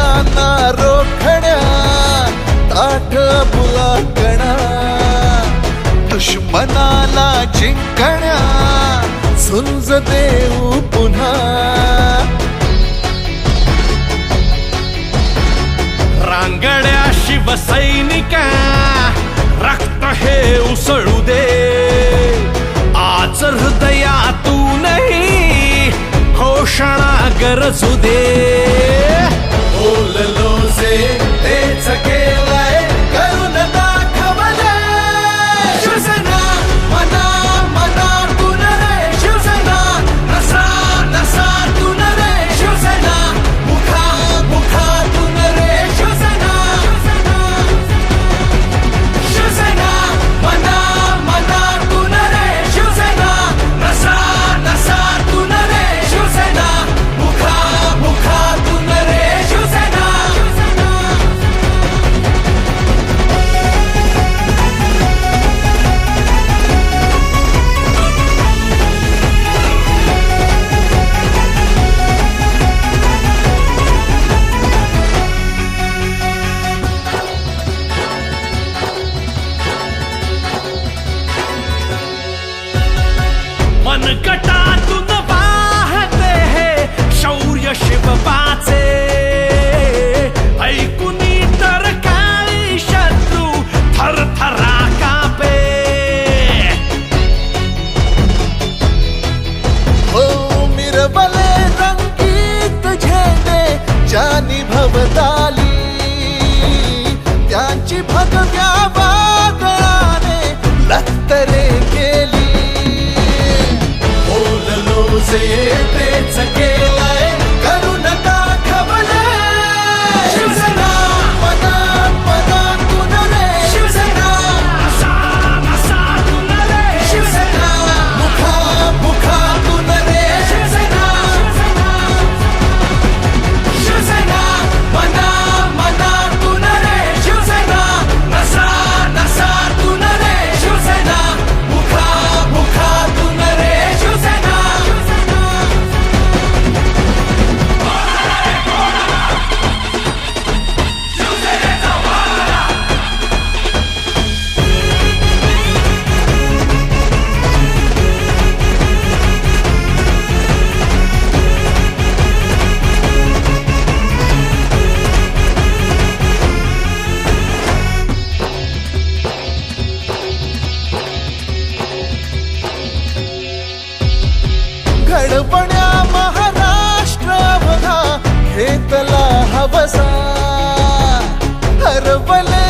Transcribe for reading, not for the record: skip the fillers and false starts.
वीरांना रोखण्या ताठ बुलाकणा दुश्मनाला जिंकण्या झुंज देऊ पुन्हा रांगड्या शिवसैनिका रक्त हे उसळू दे आज हृदयातूनही घोषणा गरजू दे बोललो जे तेच केलंय करून दाखवलंय शिवसेना मना मनातून रे शिवसेना नसा नसातून रे शिवसेना मुखा मुखातून रे शिवसेना शिवसेना मना मनातून रे शिवसेना नसा नसातून रे शिवसेना मुखा मुखातून रे शिवसेना मनगटातून वाहते हे शौर्य शिवबाचे ऐकुनी तर काळी शत्रू थरथरा कापे हो मिरवले रंगीत झेंडे ज्यांनी भवताली त्यांची भगव्या वादळाने लक्तरे केली बोललो जे तेच केलंय करून दाखवलंय शिवसेना मना मनातून रे शिवसेना नसातून रे शिवसेना मुखा मुखातून रे शिवसेना शिवसेना मना मनातून रे शिवसेना नसा नसातून रे शिवसेना मुखा मुखातून रे शिवसेना घडपण्या महाराष्ट्र बघा घेतला हवसा हरवले